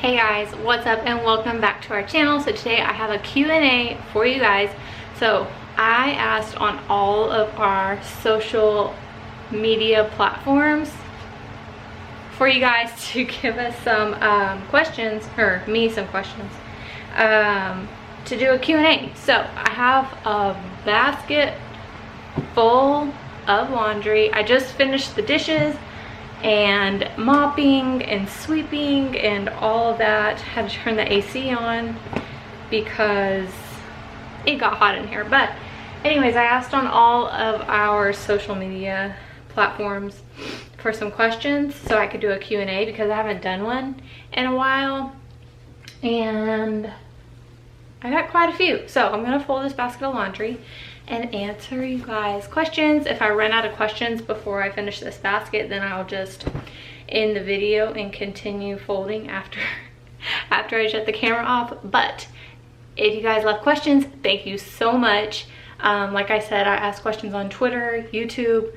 Hey guys, what's up and welcome back to our channel. So today I have a Q&A for you guys. So I asked on all of our social media platforms for you guys to give us some questions, or me some questions, to do a Q&A. So I have a basket full of laundry. I just finished the dishes and mopping and sweeping and all of that. Had to turn the AC on because it got hot in here. But anyways, I asked on all of our social media platforms for some questions so I could do a Q&A because I haven't done one in a while, and I got quite a few. So I'm gonna fold this basket of laundry and answer you guys questions. If I run out of questions before I finish this basket, then I'll just end the video and continue folding after I shut the camera off. But if you guys left questions, thank you so much. Like I said, I ask questions on Twitter, YouTube,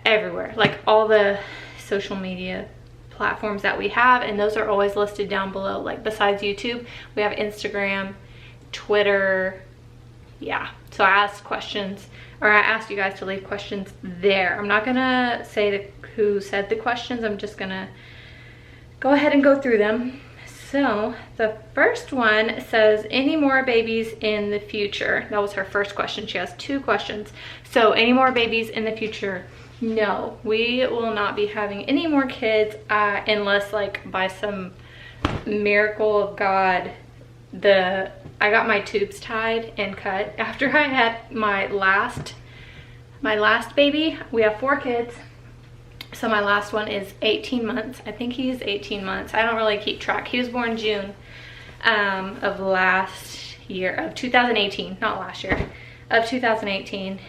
everywhere, like all the social media platforms that we have, and those are always listed down below. Like besides YouTube, we have Instagram, Twitter. Yeah, so I asked questions, or I asked you guys to leave questions there. I'm not gonna say who said the questions. I'm just gonna go ahead and go through them. So the first one says, any more babies in the future? That was her first question. She has two questions. So any more babies in the future? No, we will not be having any more kids unless, like, by some miracle of God, I got my tubes tied and cut after I had my last baby. We have 4 kids, so my last one is 18 months. I think he's 18 months. I don't really keep track. He was born June of last year, of 2018, not last year, of 2018.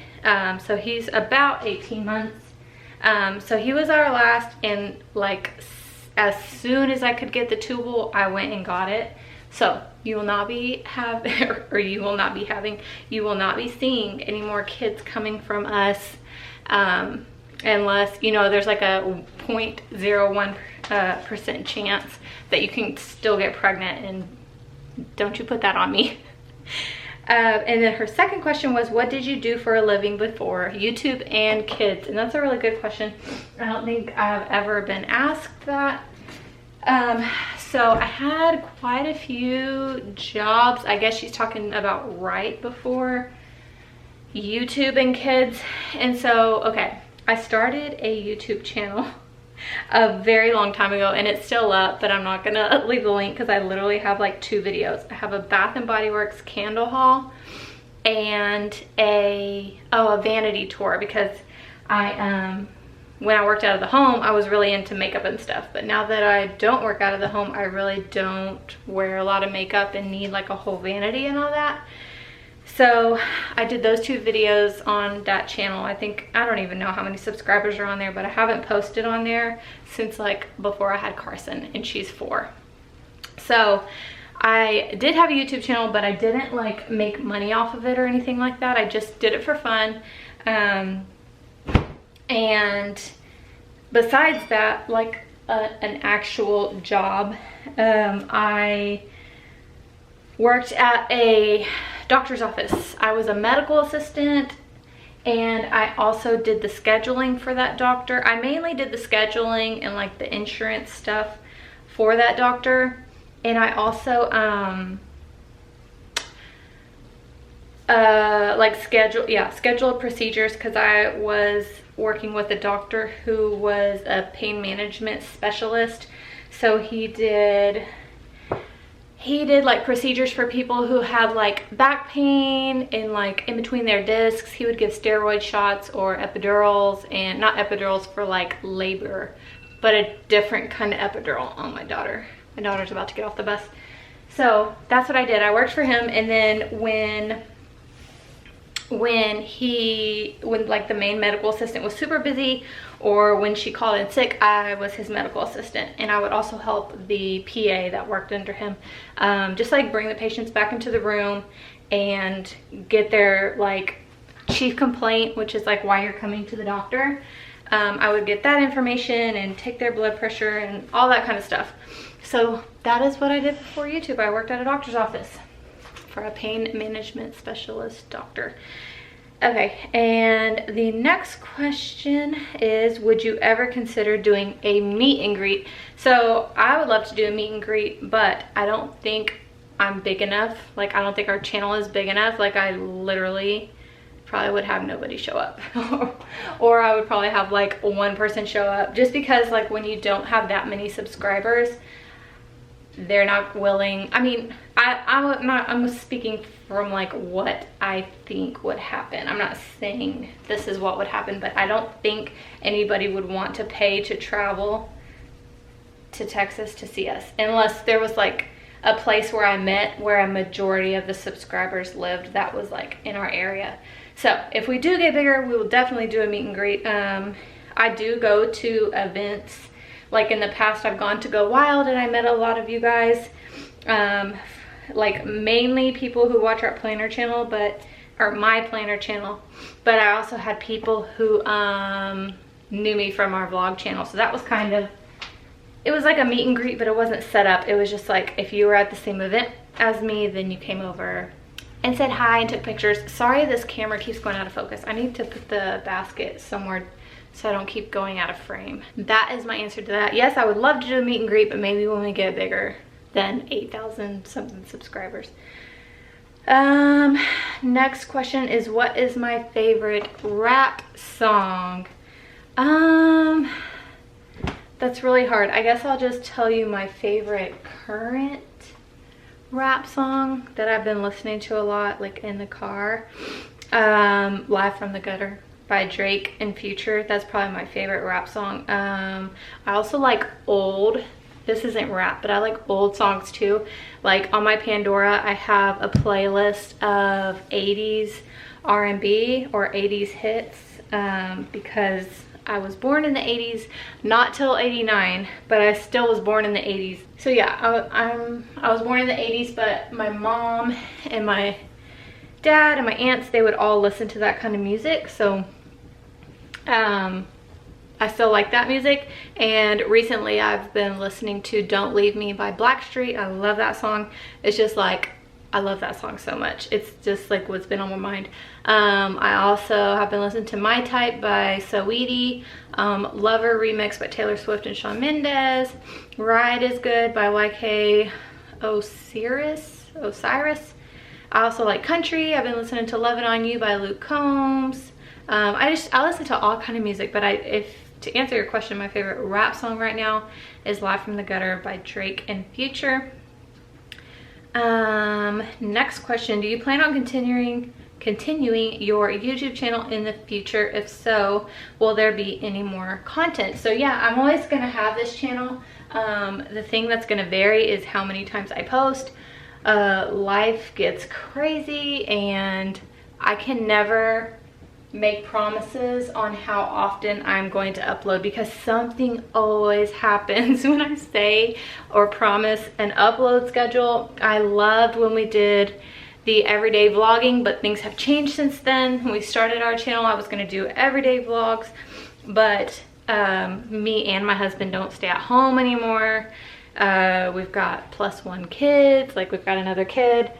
So he's about 18 months. So he was our last, and like as soon as I could get the tubal, I went and got it. So you will not be you will not be seeing any more kids coming from us, unless, you know, there's like a 0.01% chance that you can still get pregnant, and don't you put that on me. And then her second question was, what did you do for a living before YouTube and kids? And that's a really good question. I don't think I've ever been asked that. So I had quite a few jobs. I guess she's talking about right before YouTube and kids. And so, okay, I started a YouTube channel a very long time ago, and it's still up, but I'm not gonna leave the link because I literally have like 2 videos. I have a Bath and Body Works candle haul and a vanity tour, because when I worked out of the home, I was really into makeup and stuff, but now that I don't work out of the home, I really don't wear a lot of makeup and need like a whole vanity and all that. So I did those 2 videos on that channel. I don't even know how many subscribers are on there, but I haven't posted on there since like before I had Carsyn, and she's 4. So I did have a YouTube channel, but I didn't like make money off of it or anything like that. I just did it for fun. And besides that, like an actual job, I worked at a doctor's office. I was a medical assistant, and I also did the scheduling for that doctor. I mainly did the scheduling and like the insurance stuff for that doctor, and I also scheduled procedures, because I was working with a doctor who was a pain management specialist. So he did like procedures for people who had like back pain and like in between their discs. He would give steroid shots or epidurals, and not epidurals for like labor, but a different kind of epidural. Oh, my daughter's about to get off the bus. So that's what I did. I worked for him, and then when like the main medical assistant was super busy, or when she called in sick, I was his medical assistant, and I would also help the PA that worked under him, just like bring the patients back into the room and get their like chief complaint, which is like why you're coming to the doctor, I would get that information and take their blood pressure and all that kind of stuff. So that is what I did before YouTube. I worked at a doctor's office for a pain management specialist doctor. Okay, and the next question is, would you ever consider doing a meet and greet? So I would love to do a meet and greet, but I don't think I'm big enough. Like, I don't think our channel is big enough. Like, I literally probably would have nobody show up. Or I would probably have like one person show up, just because like when you don't have that many subscribers, they're not willing. I mean, I'm speaking from like what I think would happen. I'm not saying this is what would happen, but I don't think anybody would want to pay to travel to Texas to see us, unless there was like a place where I met where a majority of the subscribers lived that was like in our area. So if we do get bigger, we will definitely do a meet and greet. I do go to events. Like in the past, I've gone to Go Wild and I met a lot of you guys. Like mainly people who watch our planner channel, or my planner channel. But I also had people who knew me from our vlog channel. So that was kind of, it was like a meet and greet, but it wasn't set up. It was just like, if you were at the same event as me, then you came over and said hi and took pictures. Sorry, this camera keeps going out of focus. I need to put the basket somewhere so I don't keep going out of frame. That is my answer to that. Yes, I would love to do a meet and greet, but maybe when we get bigger than 8,000 something subscribers. Next question is, what is my favorite rap song? That's really hard. I guess I'll just tell you my favorite current rap song that I've been listening to a lot, like in the car. Live from the Gutter by Drake and Future. That's probably my favorite rap song. I also like old, this isn't rap, but I like old songs too. Like on my Pandora, I have a playlist of 80s R&B or 80s hits, because I was born in the 80s, not till 89, but I still was born in the 80s. So yeah, I was born in the 80s, but my mom and my dad and my aunts, they would all listen to that kind of music. So I still like that music. And recently I've been listening to Don't Leave Me by Blackstreet. I love that song. It's just like, I love that song so much. It's just like what's been on my mind. I also have been listening to My Type by Saweetie, Lover remix by Taylor Swift and Shawn Mendes, Ride is Good by YK Osiris. I also like country. I've been listening to Lovin' on You by Luke Combs. I listen to all kind of music, but to answer your question, my favorite rap song right now is Live from the Gutter by Drake and Future. Next question, do you plan on continuing your YouTube channel in the future? If so, will there be any more content? So yeah, I'm always gonna have this channel. The thing that's gonna vary is how many times I post. Life gets crazy and I can never make promises on how often I'm going to upload, because something always happens when I say or promise an upload schedule. I loved when we did the everyday vlogging, but things have changed since then. When we started our channel, I was going to do everyday vlogs, but me and my husband don't stay at home anymore. We've got +1 kids, like we've got another kid.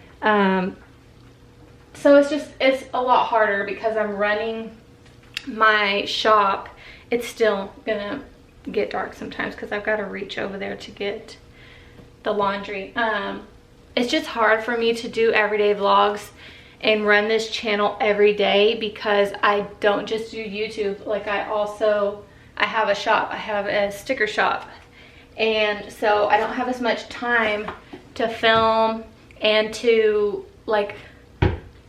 So it's a lot harder because I'm running my shop. It's still gonna get dark sometimes because I've got to reach over there to get the laundry. It's just hard for me to do everyday vlogs and run this channel every day, because I don't just do YouTube. Like I have a shop, I have a sticker shop. And so I don't have as much time to film and to like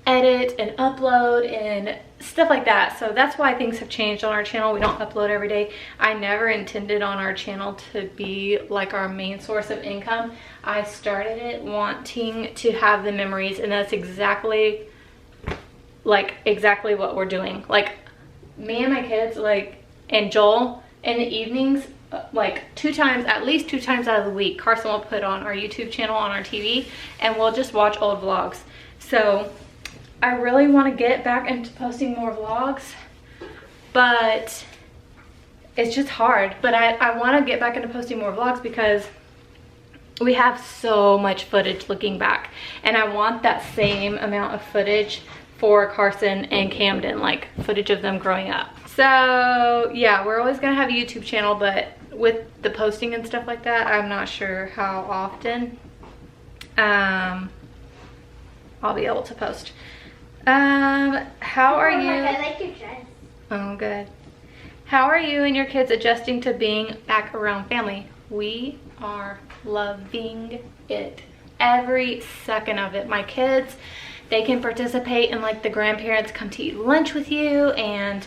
edit and upload and stuff like that. So that's why things have changed on our channel. We don't upload every day. I never intended on our channel to be like our main source of income. I started it wanting to have the memories, and that's exactly what we're doing. Like me and my kids, like, and Joel in the evenings, like at least two times out of the week, Carsyn will put on our YouTube channel on our TV and we'll just watch old vlogs. So I really want to get back into posting more vlogs, but it's just hard. But I want to get back into posting more vlogs because we have so much footage looking back, and I want that same amount of footage for Carsyn and Kamdyn, like footage of them growing up. So yeah, we're always gonna have a YouTube channel, but with the posting and stuff like that, I'm not sure how often I'll be able to post. How are you? I like your dress. Oh, good. How are you and your kids adjusting to being back around family? We are loving it. Every second of it. My kids, they can participate in like the grandparents come to eat lunch with you, and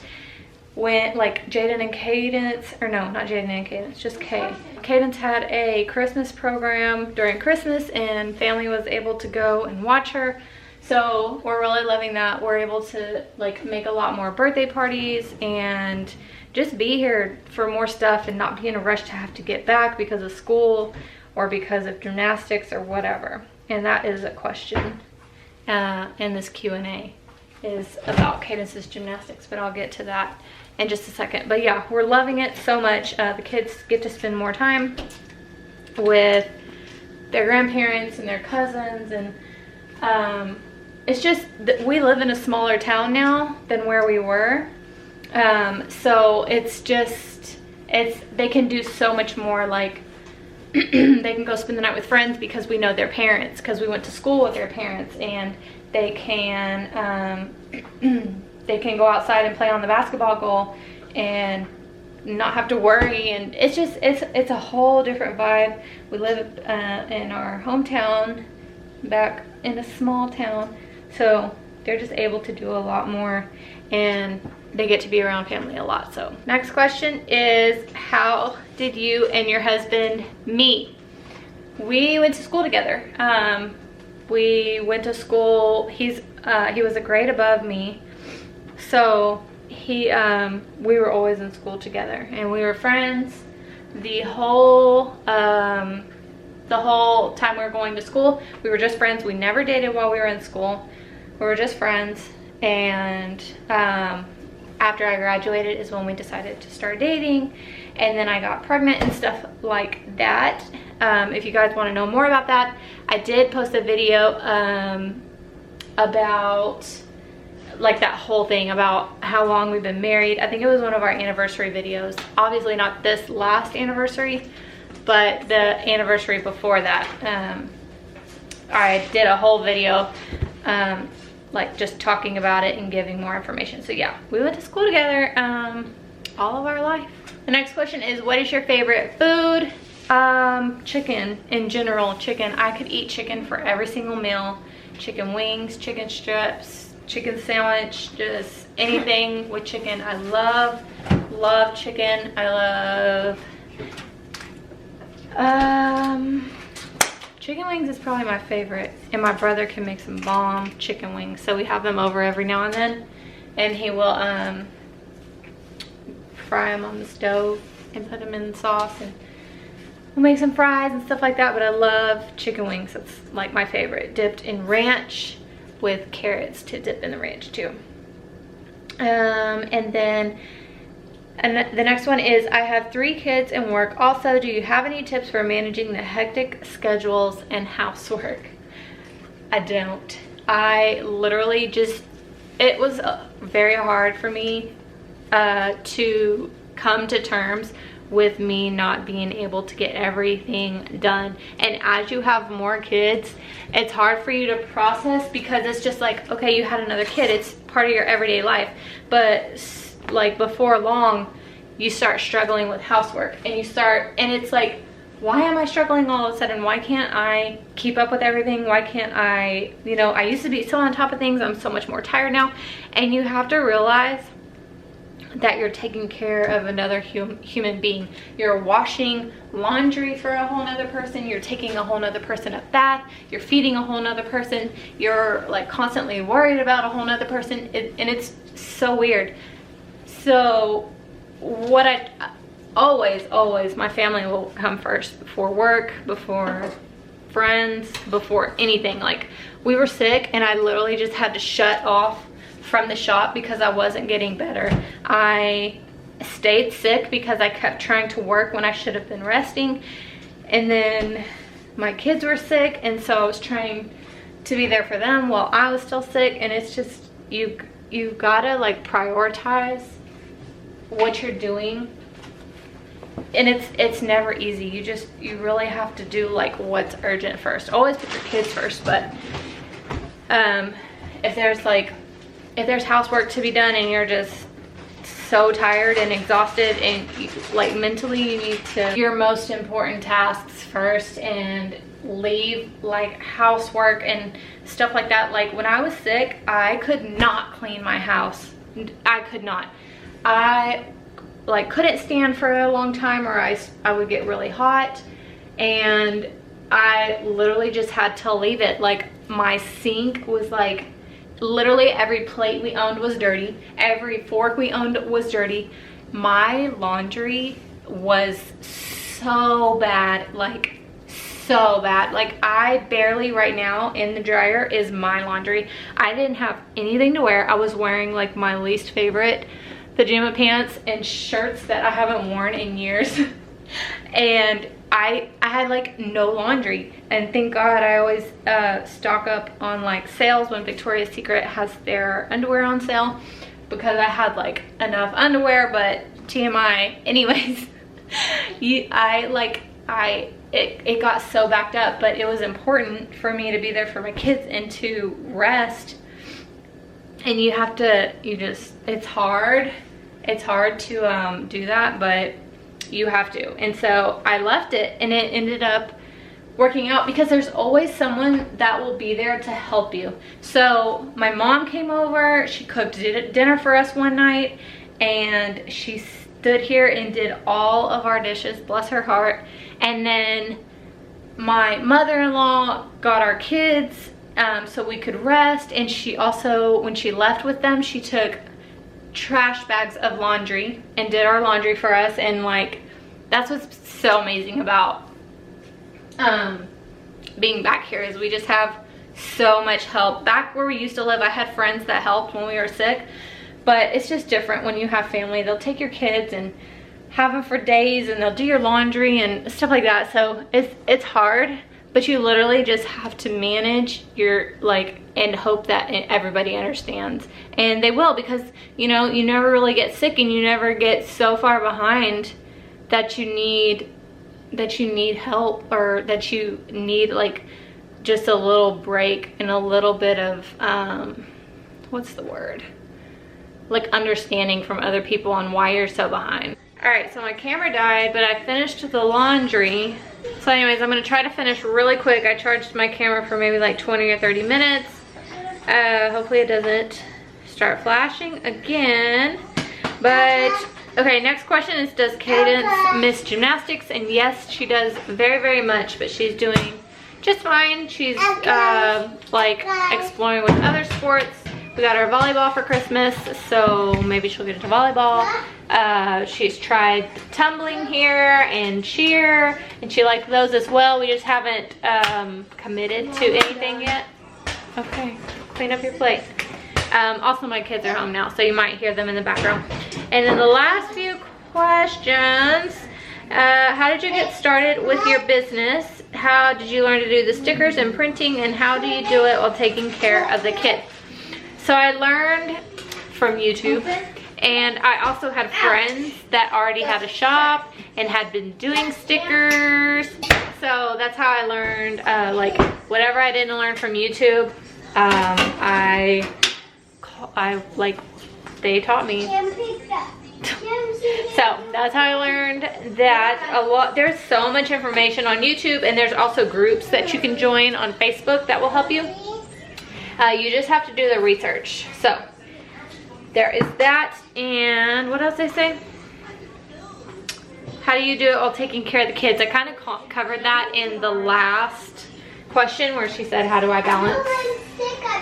when like Jaedyn and Kaedynce, or no, not Jaedyn and Kaedynce, just Kay. Kaedynce had a Christmas program during Christmas, and family was able to go and watch her. So we're really loving that. We're able to like make a lot more birthday parties and just be here for more stuff and not be in a rush to have to get back because of school or because of gymnastics or whatever. And that is a question in this Q&A, is about Kaedynce's gymnastics, but I'll get to that in just a second. But yeah, we're loving it so much. The kids get to spend more time with their grandparents and their cousins, and it's just that we live in a smaller town now than where we were. So it's just, they can do so much more, like they can go spend the night with friends because we know their parents, because we went to school with their parents, and they can they can go outside and play on the basketball goal and not have to worry. And it's just, it's a whole different vibe. We live in our hometown, back in a small town, so they're just able to do a lot more, and they get to be around family a lot. So next question is, how did you and your husband meet? We went to school together. We went to school, he was a grade above me, so we were always in school together, and we were friends the whole time we were going to school. We were just friends. We never dated while we were in school. We were just friends, and after I graduated is when we decided to start dating, and then I got pregnant and stuff like that. If you guys want to know more about that, I did post a video about like that whole thing about how long we've been married. I think it was one of our anniversary videos. Obviously not this last anniversary, but the anniversary before that. I did a whole video like just talking about it and giving more information. So yeah, we went to school together all of our life. The next question is, what is your favorite food? Chicken in general. Chicken. I could eat chicken for every single meal. Chicken wings, chicken strips, chicken sandwich, just anything with chicken. I love chicken. I love chicken wings is probably my favorite, and my brother can make some bomb chicken wings, so we have them over every now and then, and he will fry them on the stove and put them in the sauce, and we'll make some fries and stuff like that. But I love chicken wings. It's like my favorite, dipped in ranch with carrots to dip in the ranch too. And then the next one is, I have 3 kids and work. Also, do you have any tips for managing the hectic schedules and housework? I don't. I literally just, it was very hard for me to come to terms with me not being able to get everything done. And as you have more kids, it's hard for you to process, because it's just like, okay, you had another kid, it's part of your everyday life. But like before long, you start struggling with housework, and it's like, why am I struggling all of a sudden? Why can't I keep up with everything? Why can't I, I used to be so on top of things. I'm so much more tired now. And you have to realize that you're taking care of another human being. You're washing laundry for a whole nother person. You're taking a whole nother person a bath. You're feeding a whole nother person. You're like constantly worried about a whole nother person. And it's so weird. So what I always, my family will come first, before work, before friends, before anything. Like, we were sick and I literally just had to shut off from the shop because I wasn't getting better. I stayed sick because I kept trying to work when I should have been resting. And then my kids were sick, and so I was trying to be there for them while I was still sick. And it's just, you gotta like prioritize what you're doing, and it's never easy. You really have to do like what's urgent first. Always put your kids first, but if there's housework to be done and you're just so tired and exhausted, and like mentally you need to do your most important tasks first and leave like housework and stuff like that. Like when I was sick, I could not clean my house. I could not. I like couldn't stand for a long time, or I would get really hot, and I literally just had to leave it. Like my sink was like, literally every plate we owned was dirty, every fork we owned was dirty. My laundry was so bad, like so bad. Like I barely, right now in the dryer is my laundry. I didn't have anything to wear. I was wearing like my least favorite pajama pants and shirts that I haven't worn in years. And I had like no laundry, and thank God I always stock up on like sales when Victoria's Secret has their underwear on sale, because I had like enough underwear. But TMI anyways, it got so backed up, but it was important for me to be there for my kids and to rest. And it's hard to do that, but you have to. And so I left it, and it ended up working out because there's always someone that will be there to help you. So my mom came over, she cooked dinner for us one night, and she stood here and did all of our dishes, bless her heart. And then my mother-in-law got our kids so we could rest, and she also, when she left with them, she took trash bags of laundry and did our laundry for us. And like, that's what's so amazing about being back here, is we just have so much help. Back where we used to live, I had friends that helped when we were sick, but it's just different when you have family. They'll take your kids and have them for days, and they'll do your laundry and stuff like that. So it's hard, but you literally just have to manage your and hope that everybody understands, and they will, because you know, you never really get sick, and you never get so far behind that you need help, or that you need like just a little break and a little bit of what's the word, like understanding from other people on why you're so behind. All right, so my camera died, but I finished the laundry. So anyways, I'm gonna try to finish really quick. I charged my camera for maybe like 20 or 30 minutes. Hopefully it doesn't start flashing again. But okay, next question is, does Kaedynce miss gymnastics? And yes, she does very, very much, but she's doing just fine. She's like exploring with other sports. We got her volleyball for Christmas, so maybe she'll get into volleyball. She's tried tumbling here and cheer, and she liked those as well. We just haven't committed to anything yet. Okay, clean up your plate. Also, my kids are home now, so you might hear them in the background. And then the last few questions. How did you get started with your business? How did you learn to do the stickers and printing? And how do you do it while taking care of the kids? So I learned from YouTube, and I also had friends that already had a shop and had been doing stickers. So that's how I learned, like whatever I didn't learn from YouTube, they taught me. So that's how I learned that. There's so much information on YouTube, and there's also groups that you can join on Facebook that will help you. You just have to do the research. So there is that. And what else did I say? How do you do it while taking care of the kids? I kind of covered that in the last question, where she said, how do I balance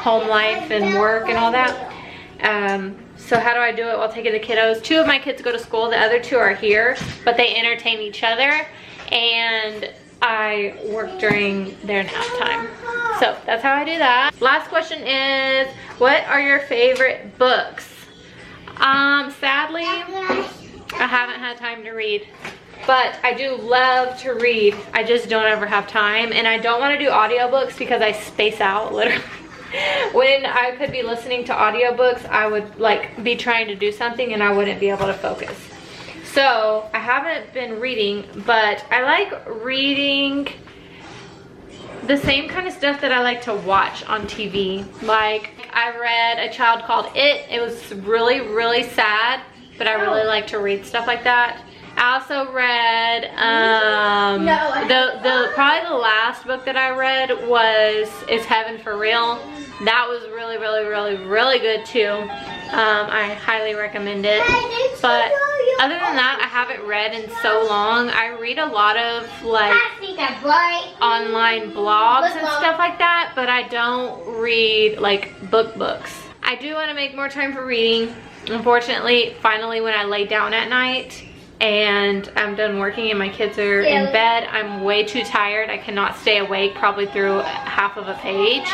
home life and work and all that? So how do I do it while taking the kiddos? 2 of my kids go to school, the other 2 are here, but they entertain each other, and I work during their nap time. So that's how I do that. Last question is, what are your favorite books? Sadly, I haven't had time to read. But I do love to read. I just don't ever have time. And I don't want to do audiobooks because I space out, literally. When I could be listening to audiobooks, I would like be trying to do something and I wouldn't be able to focus. So I haven't been reading, but I like reading the same kind of stuff that I like to watch on TV. Like I read A Child Called It. It was really, really sad, but I really like to read stuff like that. I also read probably the last book that I read was Is Heaven for Real? That was really, really, really, really good too. I highly recommend it. But other than that, I haven't read in so long. I read a lot of like online blogs and stuff like that, but I don't read like books. I do want to make more time for reading. Unfortunately, finally when I lay down at night and I'm done working and my kids are in bed, I'm way too tired. I cannot stay awake probably through half of a page.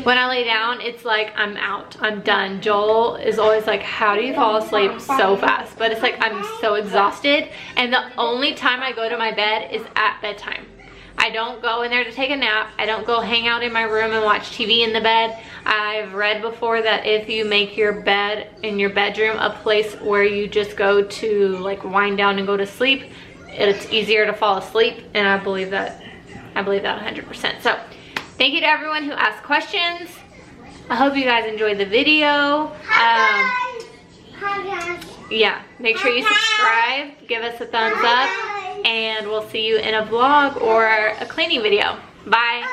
When I lay down, it's like I'm out, I'm done. Joel is always like, how do you fall asleep so fast? But it's like I'm so exhausted, and the only time I go to my bed is at bedtime. I don't go in there to take a nap. I don't go hang out in my room and watch TV in the bed. I've read before that if you make your bed in your bedroom a place where you just go to like wind down and go to sleep, it's easier to fall asleep, and I believe that 100%. So thank you to everyone who asked questions. I hope you guys enjoyed the video. Yeah, make sure you subscribe, give us a thumbs up, and we'll see you in a vlog or a cleaning video. Bye.